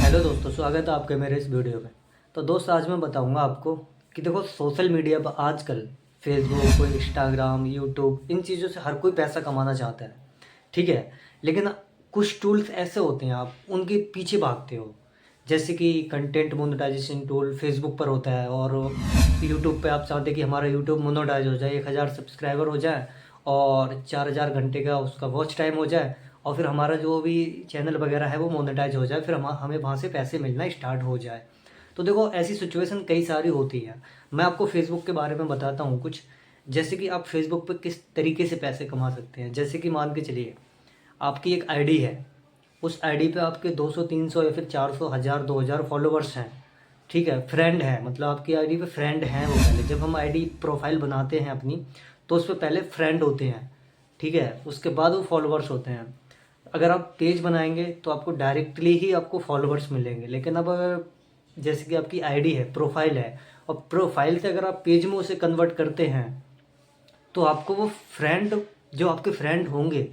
Hello दोस्तों, स्वागत है आपके मेरे इस वीडियो में। तो दोस्त, आज मैं बताऊंगा आपको कि देखो, सोशल मीडिया पर आजकल फेसबुक, इंस्टाग्राम, यूट्यूब, इन चीज़ों से हर कोई पैसा कमाना चाहता है। ठीक है, लेकिन कुछ टूल्स ऐसे होते हैं, आप उनके पीछे भागते हो। जैसे कि कंटेंट मोनेटाइजेशन टूल फेसबुक पर होता है, और यूट्यूब पे आप चाहते हैं कि हमारा यूट्यूब मोनेटाइज हो जाए, 1000 सब्सक्राइबर हो जाए और 4000 घंटे का उसका वॉच टाइम हो जाए, और फिर हमारा जो भी चैनल वगैरह है वो मोनेटाइज हो जाए, फिर हमें वहाँ से पैसे मिलना स्टार्ट हो जाए। तो देखो, ऐसी सिचुएशन कई सारी होती है। मैं आपको फेसबुक के बारे में बताता हूँ कुछ। जैसे कि आप फेसबुक पे किस तरीके से पैसे कमा सकते हैं। जैसे कि मान के चलिए, आपकी एक आईडी है, उस आईडी पे आपके 200 300 या फिर 400 1000 2000 फॉलोवर्स हैं। ठीक है, फ्रेंड है, मतलब आपकी आईडी पे फ्रेंड हैं वो। पहले जब हम आईडी प्रोफाइल बनाते हैं अपनी, तो उस पर पहले फ्रेंड होते हैं। ठीक है, उसके बाद वो फॉलोवर्स होते हैं। अगर आप पेज बनाएंगे तो आपको डायरेक्टली ही आपको फॉलोवर्स मिलेंगे। लेकिन अब अगर जैसे कि आपकी आईडी है, प्रोफाइल है, और प्रोफाइल से अगर आप पेज में उसे कन्वर्ट करते हैं, तो आपको वो फ्रेंड, जो आपके फ्रेंड होंगे,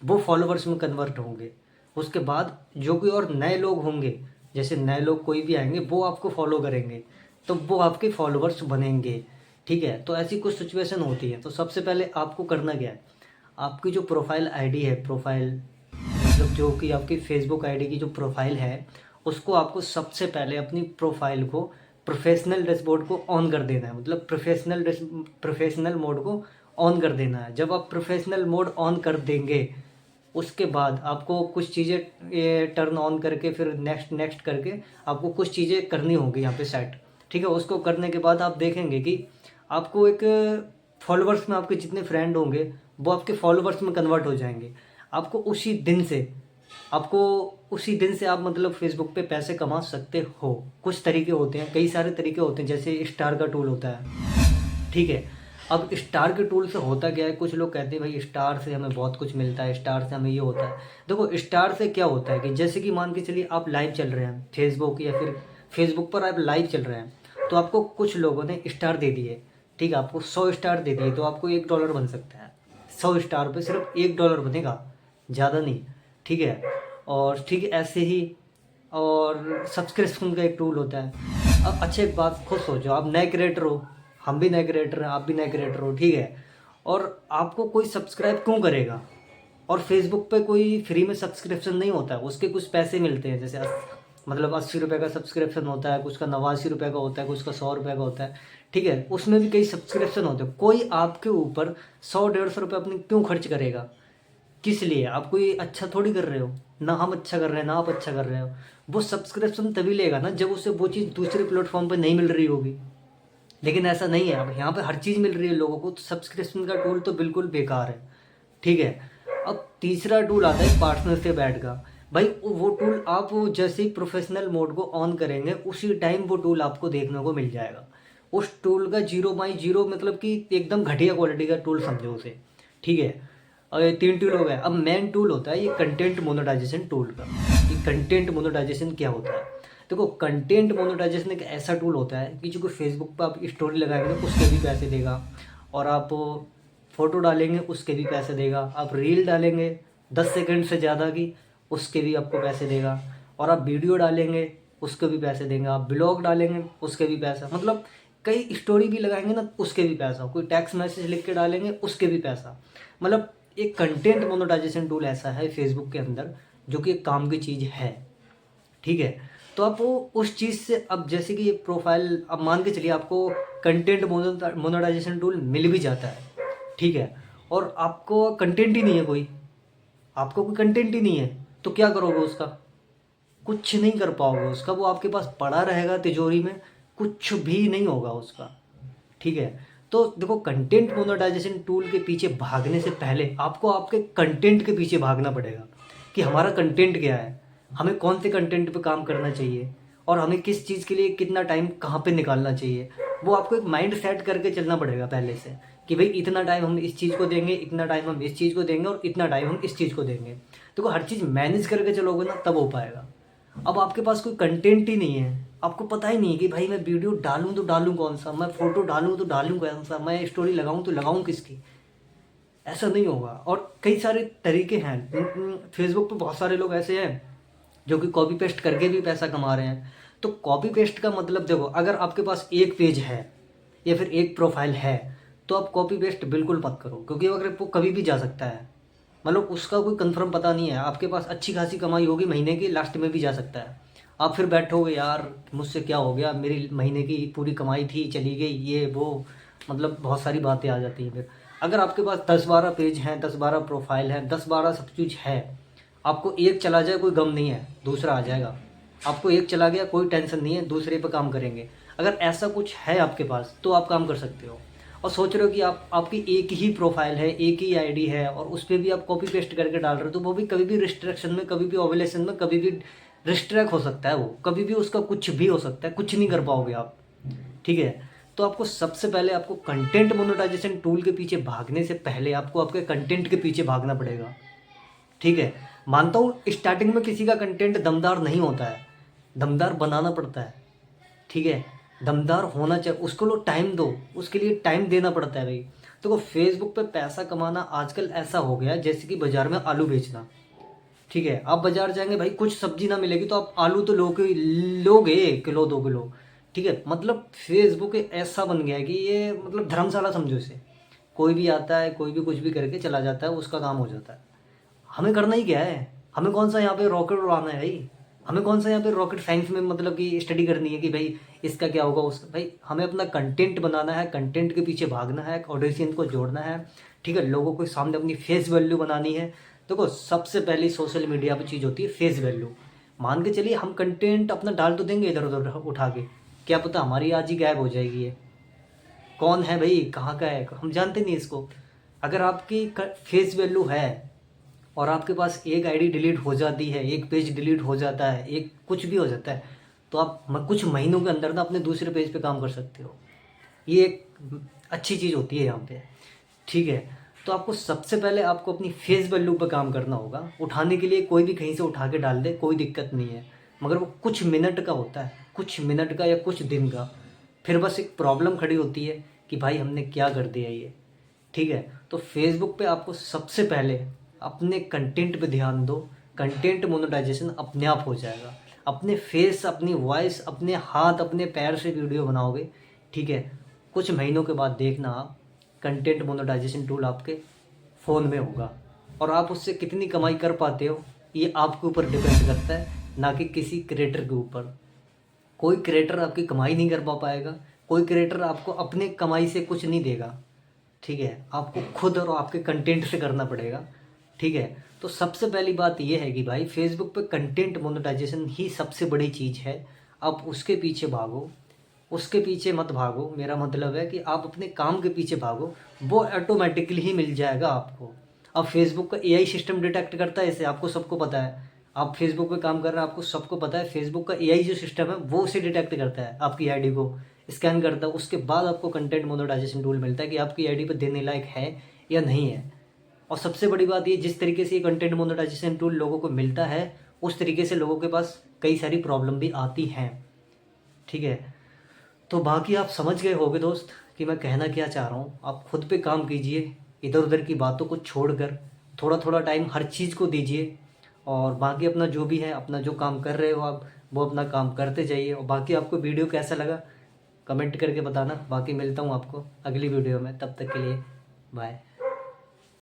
वो फॉलोवर्स में कन्वर्ट होंगे। उसके बाद जो कोई और नए लोग होंगे, जैसे नए लोग कोई भी आएंगे, वो आपको फॉलो करेंगे, तो वो आपके फॉलोवर्स बनेंगे। ठीक है, तो ऐसी कुछ सिचुएशन होती है। तो सबसे पहले आपको करना क्या है, आपकी जो प्रोफाइल आईडी है, प्रोफाइल मतलब जो कि आपकी फेसबुक आईडी की जो प्रोफाइल है, उसको आपको सबसे पहले अपनी प्रोफाइल को प्रोफेशनल डैशबोर्ड को ऑन कर देना है। मतलब प्रोफेशनल मोड को ऑन कर देना है। जब आप प्रोफेशनल मोड ऑन कर देंगे, उसके बाद आपको कुछ चीज़ें ये टर्न ऑन करके, फिर नेक्स्ट नेक्स्ट करके आपको कुछ चीज़ें करनी होंगी यहाँ पे सेट। ठीक है, उसको करने के बाद आप देखेंगे कि आपको एक फॉलोवर्स में आपके जितने फ्रेंड होंगे, वो आपके फॉलोवर्स में कन्वर्ट हो जाएंगे। आपको उसी दिन से आपको उसी दिन से आप मतलब फेसबुक पे पैसे कमा सकते हो। कुछ तरीके होते हैं, कई सारे तरीके होते हैं। जैसे स्टार का टूल होता है। ठीक है, अब स्टार के टूल से होता क्या है, कुछ लोग कहते हैं भाई स्टार से हमें बहुत कुछ मिलता है, स्टार से हमें ये होता है। देखो, स्टार से क्या होता है कि जैसे कि मान के चलिए आप लाइव चल रहे हैं फेसबुक, या फिर फेसबुक पर आप लाइव चल रहे हैं, तो आपको कुछ लोगों ने स्टार दे दिए। ठीक है, आपको 100 स्टार दे दिए, तो आपको $1 बन सकता है। 100 स्टार पे सिर्फ $1 बनेगा, ज़्यादा नहीं। ठीक है, और ठीक है ऐसे ही। और सब्सक्रिप्शन का एक टूल होता है। अब अच्छा, एक बात खुद सोचो, आप नए क्रिएटर हो, हम भी नए क्रिएटर हैं, आप भी नए क्रिएटर हो। ठीक है, और आपको कोई सब्सक्राइब क्यों करेगा। और फेसबुक पे कोई फ्री में सब्सक्रिप्शन नहीं होता है, उसके कुछ पैसे मिलते हैं। जैसे मतलब 80 रुपये का सब्सक्रिप्शन होता है, कुछ का 89 रुपये का होता है, कुछ का 100 रुपये का होता है। ठीक है, उसमें भी कई सब्सक्रिप्शन होते हैं। कोई आपके ऊपर 100 150 रुपये अपने क्यों खर्च करेगा। किस लिए? आप कोई अच्छा थोड़ी कर रहे हो, ना हम अच्छा कर रहे हैं ना आप अच्छा कर रहे हो। वो सब्सक्रिप्शन तभी लेगा ना जब उसे वो चीज़ दूसरे प्लेटफॉर्म पर नहीं मिल रही होगी। लेकिन ऐसा नहीं है, अब यहाँ पे हर चीज़ मिल रही है लोगों को, तो सब्सक्रिप्शन का टूल तो बिल्कुल बेकार है। ठीक है, अब तीसरा टूल आता है पार्टनरशिप ऐड का। भाई वो टूल आप जैसे ही प्रोफेशनल मोड को ऑन करेंगे, उसी टाइम वो टूल आपको देखने को मिल जाएगा। उस टूल का 0/0 मतलब कि एकदम घटिया क्वालिटी का टूल समझो उसे। ठीक है, और ये 3 टूल हो गए। अब मेन टूल होता है ये कंटेंट मोनेटाइजेशन टूल का। ये कंटेंट मोनेटाइजेशन क्या होता है? देखो, कंटेंट मोनेटाइजेशन एक ऐसा टूल होता है कि जो कि फेसबुक पर आप स्टोरी लगाएंगे उसके भी पैसे देगा, और आप फ़ोटो डालेंगे उसके भी पैसे देगा, आप रील डालेंगे 10 सेकंड से ज़्यादा की, उसके भी आपको पैसे देगा, और आप वीडियो डालेंगे उसके भी पैसे देंगे, आप ब्लॉग डालेंगे उसके भी पैसा, मतलब कई स्टोरी भी लगाएंगे ना उसके भी पैसा, कोई टेक्स्ट मैसेज लिख के डालेंगे उसके भी पैसा। मतलब एक कंटेंट मोनेटाइजेशन टूल ऐसा है फेसबुक के अंदर जो कि एक काम की चीज़ है। ठीक है, तो आप वो उस चीज़ से, अब जैसे कि ये प्रोफाइल, अब मान के चलिए आपको कंटेंट मोनेटाइजेशन टूल मिल भी जाता है। ठीक है, और आपको कंटेंट ही नहीं है कोई, आपको कोई कंटेंट ही नहीं है, तो क्या करोगे उसका? कुछ नहीं कर पाओगे उसका। वो आपके पास पड़ा रहेगा तिजोरी में, कुछ भी नहीं होगा उसका। ठीक है, तो देखो, कंटेंट मोनेटाइजेशन टूल के पीछे भागने से पहले आपको आपके कंटेंट के पीछे भागना पड़ेगा कि हमारा कंटेंट क्या है, हमें कौन से कंटेंट पे काम करना चाहिए, और हमें किस चीज़ के लिए कितना टाइम कहाँ पे निकालना चाहिए। वो आपको एक माइंड सेट करके चलना पड़ेगा पहले से, कि भाई इतना टाइम हम इस चीज़ को देंगे, इतना टाइम हम इस चीज़ को देंगे, और इतना टाइम हम इस चीज़ को देंगे। तो हर चीज़ मैनेज करके चलोगे ना, तब हो पाएगा। अब आपके पास कोई कंटेंट ही नहीं है, आपको पता ही नहीं है कि भाई मैं वीडियो डालूं तो डालूं कौन सा, मैं फोटो डालूं तो डालूं कौन सा, मैं स्टोरी लगाऊं तो लगाऊं किसकी। ऐसा नहीं होगा। और कई सारे तरीके हैं। फेसबुक पे बहुत सारे लोग ऐसे हैं जो कि कॉपी पेस्ट करके भी पैसा कमा रहे हैं। तो कॉपी पेस्ट का मतलब देखो, अगर आपके पास एक पेज है या फिर एक प्रोफाइल है तो आप कॉपी पेस्ट बिल्कुल मत करो, क्योंकि अगर वो कभी भी जा सकता है। मतलब उसका कोई कंफर्म पता नहीं है, आपके पास अच्छी खासी कमाई होगी महीने की, लास्ट में भी जा सकता है। आप फिर बैठोगे यार मुझसे क्या हो गया, मेरी महीने की पूरी कमाई थी चली गई, ये वो, मतलब बहुत सारी बातें आ जाती हैं। फिर अगर आपके पास 10-12 पेज हैं, 10-12 प्रोफाइल हैं, 10-12 सब कुछ है, आपको एक चला जाए कोई गम नहीं है, दूसरा आ जाएगा। आपको एक चला गया कोई टेंशन नहीं है, दूसरे पे काम करेंगे। अगर ऐसा कुछ है आपके पास तो आप काम कर सकते हो। और सोच रहे हो कि आपकी एक ही प्रोफाइल है, एक ही आईडी है और उस पर भी आप कॉपी पेस्ट करके डाल रहे हो, तो वो भी कभी भी रिस्ट्रिक्शन में, कभी भी ओवलेशन में, कभी भी रिस्ट्रैक्ट हो सकता है। वो कभी भी उसका कुछ भी हो सकता है, कुछ नहीं कर पाओगे आप। ठीक है। तो आपको सबसे पहले आपको कंटेंट मोनेटाइजेशन टूल के पीछे भागने से पहले आपको आपके कंटेंट के पीछे भागना पड़ेगा। ठीक है। मानता हूँ स्टार्टिंग में किसी का कंटेंट दमदार नहीं होता है, दमदार बनाना पड़ता है। ठीक है। दमदार होना चाहिए, उसको लो टाइम दो, उसके लिए टाइम देना पड़ता है भाई। तो फेसबुक पे पैसा कमाना आजकल ऐसा हो गया जैसे कि बाजार में आलू बेचना। ठीक है। आप बाजार जाएंगे भाई, कुछ सब्जी ना मिलेगी तो आप आलू तो लोगे 1 किलो 2 किलो। ठीक है। मतलब फेसबुक ऐसा बन गया है कि ये मतलब धर्मशाला समझो इसे। कोई भी आता है, कोई भी कुछ भी करके चला जाता है, उसका काम हो जाता है। हमें करना ही क्या है, हमें कौन सा यहाँ पे रॉकेट उड़ाना है भाई, हमें कौन सा यहाँ पे रॉकेट साइंस में मतलब कि स्टडी करनी है कि भाई इसका क्या होगा उसका। भाई हमें अपना कंटेंट बनाना है, कंटेंट के पीछे भागना है, ऑडियंस को जोड़ना है। ठीक है। लोगों के सामने अपनी फेस वैल्यू बनानी है। देखो सबसे पहली सोशल मीडिया पर चीज़ होती है फेस वैल्यू। मान के चलिए हम कंटेंट अपना डाल तो देंगे इधर उधर उठा के, क्या पता हमारी आज ही गायब हो जाएगी ये। कौन है भाई, कहाँ का है, हम जानते नहीं इसको। अगर आपकी फेस वैल्यू है और आपके पास एक आईडी डिलीट हो जाती है, एक पेज डिलीट हो जाता है, एक कुछ भी हो जाता है, तो आप कुछ महीनों के अंदर ना अपने दूसरे पेज पे काम कर सकते हो। ये एक अच्छी चीज़ होती है यहाँ पे। ठीक है। तो आपको सबसे पहले आपको अपनी फेस वैल्यू पे काम करना होगा। उठाने के लिए कोई भी कहीं से उठा के डाल दे, कोई दिक्कत नहीं है, मगर वो कुछ मिनट का होता है, कुछ मिनट का या कुछ दिन का। फिर बस एक प्रॉब्लम खड़ी होती है कि भाई हमने क्या कर दिया ये। ठीक है। तो फेसबुक पे आपको सबसे पहले अपने कंटेंट पे ध्यान दो, कंटेंट मोनेटाइजेशन अपने आप हो जाएगा। अपने फेस, अपनी वॉइस, अपने हाथ, अपने पैर से वीडियो बनाओगे। ठीक है। कुछ महीनों के बाद देखना आप, कंटेंट मोनेटाइजेशन टूल आपके फ़ोन में होगा और आप उससे कितनी कमाई कर पाते हो ये आपके ऊपर डिपेंड करता है, ना कि किसी क्रिएटर के ऊपर। कोई क्रिएटर आपकी कमाई नहीं कर पाएगा, कोई क्रिएटर आपको अपने कमाई से कुछ नहीं देगा। ठीक है। आपको खुद और आपके कंटेंट से करना पड़ेगा। ठीक है। तो सबसे पहली बात यह है कि भाई फेसबुक पे कंटेंट मोनेटाइजेशन ही सबसे बड़ी चीज़ है। आप उसके पीछे भागो, उसके पीछे मत भागो। मेरा मतलब है कि आप अपने काम के पीछे भागो, वो ऑटोमेटिकली ही मिल जाएगा आपको। अब फेसबुक का एआई सिस्टम डिटेक्ट करता है इसे, आपको सबको पता है। आप फेसबुक पे काम कर रहे हैं, आपको सबको पता है फेसबुक का एआई जो सिस्टम है वो उसे डिटेक्ट करता है, आपकी आईडी को स्कैन करता है। उसके बाद आपको कंटेंट मोनेटाइजेशन टूल मिलता है कि आपकी आईडी पे देने लायक है या नहीं है। और सबसे बड़ी बात ये, जिस तरीके से ये कंटेंट मोनेटाइजेशन टूल लोगों को मिलता है उस तरीके से लोगों के पास कई सारी प्रॉब्लम भी आती हैं। ठीक है। तो बाकी आप समझ गए होगे दोस्त कि मैं कहना क्या चाह रहा हूँ। आप खुद पे काम कीजिए, इधर उधर की बातों को छोड़कर थोड़ा थोड़ा टाइम हर चीज़ को दीजिए। और बाकी अपना जो भी है, अपना जो काम कर रहे हो आप, वो अपना काम करते जाइए। और बाकी आपको वीडियो कैसा लगा कमेंट करके बताना। बाकी मिलता हूँ आपको अगली वीडियो में, तब तक के लिए बाय।